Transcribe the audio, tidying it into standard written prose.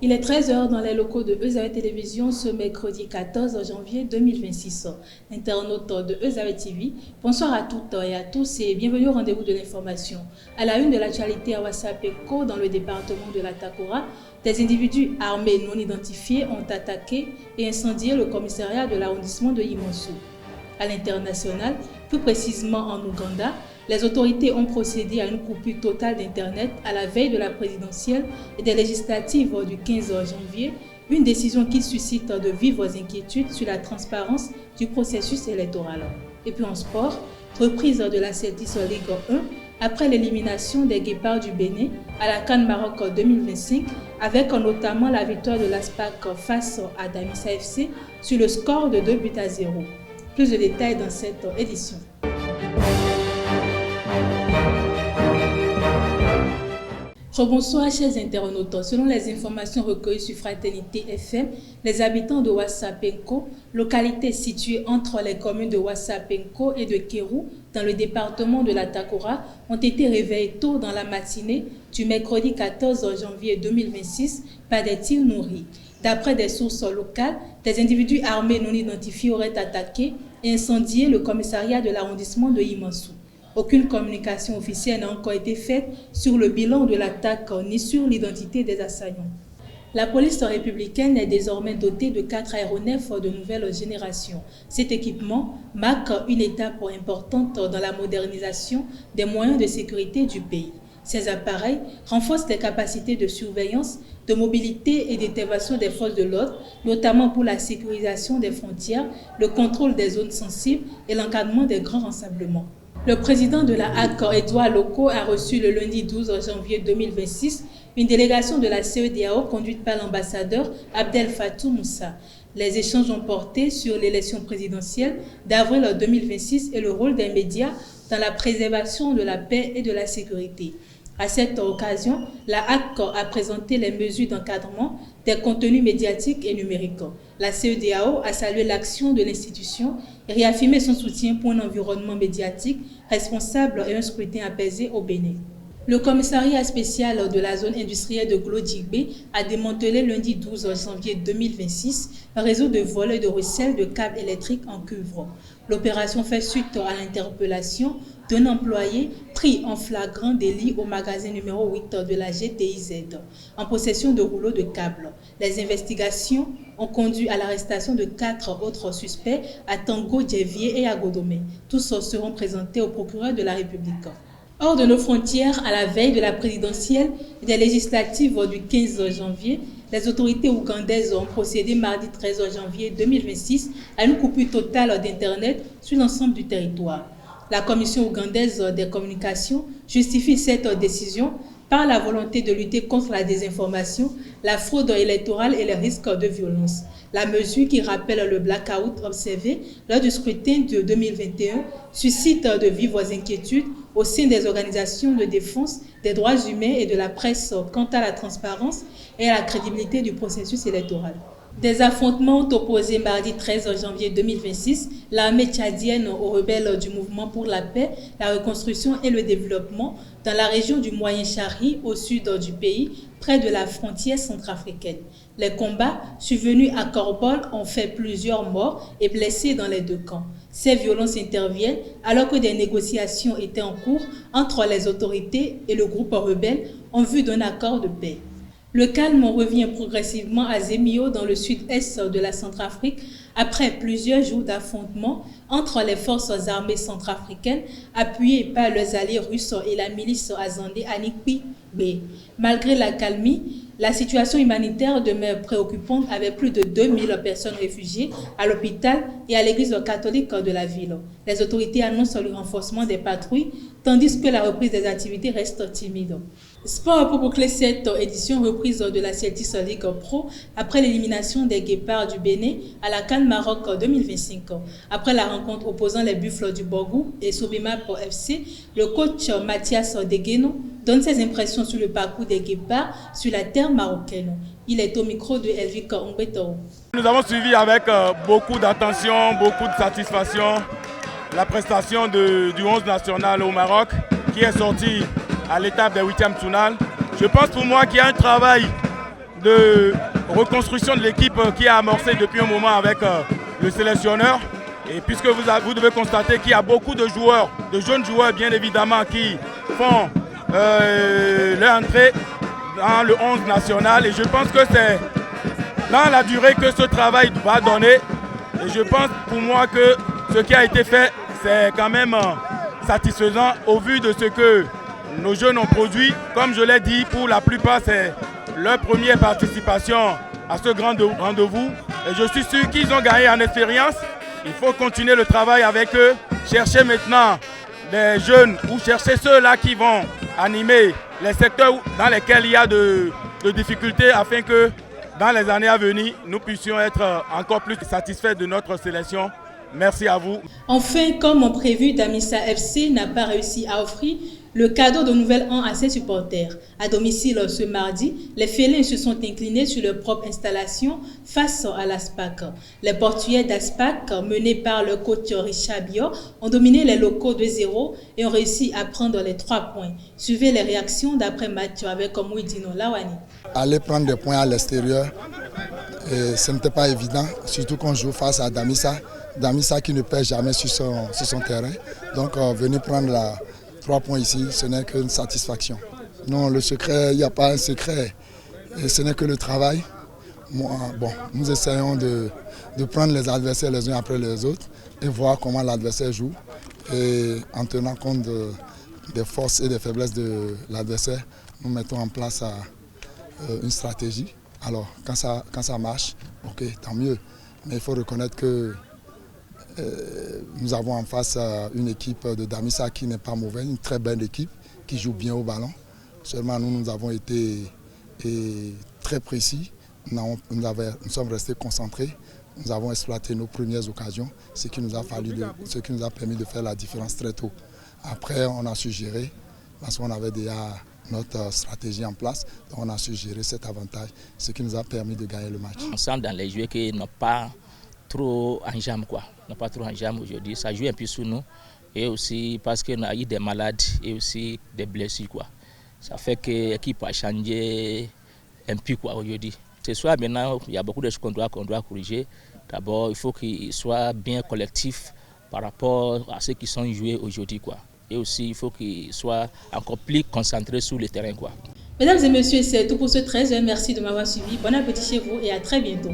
Il est 13 heures dans les locaux de Eusavé Télévision ce mercredi 14 janvier 2026. Internautes de Eusavé TV, bonsoir à toutes et à tous et bienvenue au rendez-vous de l'information. À la une de l'actualité à Ouassapénco, dans le département de la Takora, des individus armés non identifiés ont attaqué et incendié le commissariat de l'arrondissement de Imansu. À l'international, plus précisément en Ouganda, les autorités ont procédé à une coupure totale d'Internet à la veille de la présidentielle et des législatives du 15 janvier, une décision qui suscite de vives inquiétudes sur la transparence du processus électoral. Et puis en sport, reprise de la Celtics Ligue 1 après l'élimination des Guépards du Bénin à la CAN Maroc 2025, avec notamment la victoire de l'ASPAC face à Damissa FC sur le score de 2-0. Plus de détails dans cette édition. Bonsoir chers internautes, selon les informations recueillies sur Fraternité FM, les habitants de Ouassapénco, localité située entre les communes de Ouassapénco et de Kérou, dans le département de la Takora, ont été réveillés tôt dans la matinée du mercredi 14 janvier 2026 par des tirs nourris. D'après des sources locales, des individus armés non identifiés auraient attaqué et incendié le commissariat de l'arrondissement de Imansu. Aucune communication officielle n'a encore été faite sur le bilan de l'attaque ni sur l'identité des assaillants. La police républicaine est désormais dotée de 4 aéronefs de nouvelle génération. Cet équipement marque une étape importante dans la modernisation des moyens de sécurité du pays. Ces appareils renforcent les capacités de surveillance, de mobilité et d'intervention des forces de l'ordre, notamment pour la sécurisation des frontières, le contrôle des zones sensibles et l'encadrement des grands rassemblements. Le président de la HAC, Edouard Loko, a reçu le lundi 12 janvier 2026 une délégation de la CEDEAO conduite par l'ambassadeur Abdel Fatou Moussa. Les échanges ont porté sur l'élection présidentielle d'avril 2026 et le rôle des médias dans la préservation de la paix et de la sécurité. À cette occasion, la HAC a présenté les mesures d'encadrement des contenus médiatiques et numériques. La CEDEAO a salué l'action de l'institution et réaffirmé son soutien pour un environnement médiatique responsable et un scrutin apaisé au Bénin. Le commissariat spécial de la zone industrielle de Glodjigbe a démantelé lundi 12 janvier 2026 un réseau de vol et de recel de câbles électriques en cuivre. L'opération fait suite à l'interpellation d'un employé pris en flagrant délit au magasin numéro 8 de la GTIZ en possession de rouleaux de câbles. Les investigations ont conduit à l'arrestation de 4 autres suspects à Tango, Djevier et à Godomé. Tous seront présentés au procureur de la République. Hors de nos frontières, à la veille de la présidentielle et des législatives du 15 janvier, les autorités ougandaises ont procédé mardi 13 janvier 2026 à une coupure totale d'Internet sur l'ensemble du territoire. La Commission ougandaise des communications justifie cette décision par la volonté de lutter contre la désinformation, la fraude électorale et les risques de violence. La mesure, qui rappelle le blackout observé lors du scrutin de 2021, suscite de vives inquiétudes au sein des organisations de défense des droits humains et de la presse quant à la transparence et à la crédibilité du processus électoral. Des affrontements ont opposé mardi 13 janvier 2026 l'armée tchadienne aux rebelles du mouvement pour la paix, la reconstruction et le développement dans la région du Moyen-Chari au sud du pays, près de la frontière centrafricaine. Les combats survenus à Korbol ont fait plusieurs morts et blessés dans les deux camps. Ces violences interviennent alors que des négociations étaient en cours entre les autorités et le groupe rebelle en vue d'un accord de paix. Le calme revient progressivement à Zemio dans le sud-est de la Centrafrique après plusieurs jours d'affrontements entre les forces armées centrafricaines appuyées par leurs alliés russes et la milice Azandé Anikwi-B. Malgré la calmie, la situation humanitaire demeure préoccupante avec plus de 2000 personnes réfugiées à l'hôpital et à l'église catholique de la ville. Les autorités annoncent le renforcement des patrouilles tandis que la reprise des activités reste timide. Sport pour boucler cette édition reprise de la Celtics Ligue Pro après l'élimination des Guépards du Bénin à la CAN Maroc 2025. Après la rencontre opposant les Buffles du Borgou et Sobimap FC, le coach Mathias Degueno donne ses impressions sur le parcours des Guépards sur la terre marocaine. Il est au micro de Elvik Ongbeto. Nous avons suivi avec beaucoup d'attention, beaucoup de satisfaction la prestation du 11 national au Maroc qui est sorti à l'étape des 8e finales. Je pense pour moi qu'il y a un travail de reconstruction de l'équipe qui a amorcé depuis un moment avec le sélectionneur. Et puisque vous devez constater qu'il y a beaucoup de joueurs, de jeunes joueurs bien évidemment, qui font leur entrée dans le 11 national. Et je pense que c'est dans la durée que ce travail va donner. Et je pense pour moi que ce qui a été fait, c'est quand même satisfaisant au vu de ce que nos jeunes ont produit. Comme je l'ai dit, pour la plupart, c'est leur première participation à ce grand rendez-vous. Et je suis sûr qu'ils ont gagné en expérience. Il faut continuer le travail avec eux, chercher maintenant des jeunes ou chercher ceux-là qui vont animer les secteurs dans lesquels il y a de difficultés afin que dans les années à venir, nous puissions être encore plus satisfaits de notre sélection. Merci à vous. Enfin, comme prévu, Damissa FC n'a pas réussi à offrir le cadeau de Nouvel An à ses supporters. À domicile ce mardi, les félins se sont inclinés sur leur propre installation face à l'ASPAC. Les portugais d'ASPAC, menés par le coach Richard Biot, ont dominé les locaux 2-0 et ont réussi à prendre les 3 points. Suivez les réactions d'après-match avec Mouidino Lawani. Aller prendre des points à l'extérieur, ce n'était pas évident, surtout qu'on joue face à Damissa. Damissa qui ne perd jamais sur son terrain. Donc venir prendre 3 points ici, ce n'est qu'une satisfaction. Non, le secret, il n'y a pas un secret. Et ce n'est que le travail. Nous essayons de prendre les adversaires les uns après les autres et voir comment l'adversaire joue. Et en tenant compte des forces et des faiblesses de l'adversaire, nous mettons en place une stratégie. Alors, quand ça marche, ok, tant mieux. Mais il faut reconnaître que nous avons en face une équipe de Damissa qui n'est pas mauvaise, une très belle équipe qui joue bien au ballon. Seulement nous avons été très précis, nous sommes restés concentrés, nous avons exploité nos premières occasions, ce qui nous a permis de faire la différence très tôt. Après on a su gérer, parce qu'on avait déjà notre stratégie en place, donc on a su gérer cet avantage, ce qui nous a permis de gagner le match. On sent dans les joueurs qui n'ont pas trop en jambes aujourd'hui, ça joue un peu sur nous et aussi parce qu'on a eu des malades et aussi des blessures quoi. Ça fait que l'équipe a changé un peu quoi aujourd'hui. Ce soir maintenant il y a beaucoup de choses qu'on doit corriger. D'abord il faut qu'il soit bien collectif par rapport à ceux qui sont joués aujourd'hui quoi. Et aussi il faut qu'il soit encore plus concentré sur le terrain quoi. Mesdames et messieurs, c'est tout pour ce 13h. Merci de m'avoir suivi. Bon appétit chez vous et à très bientôt.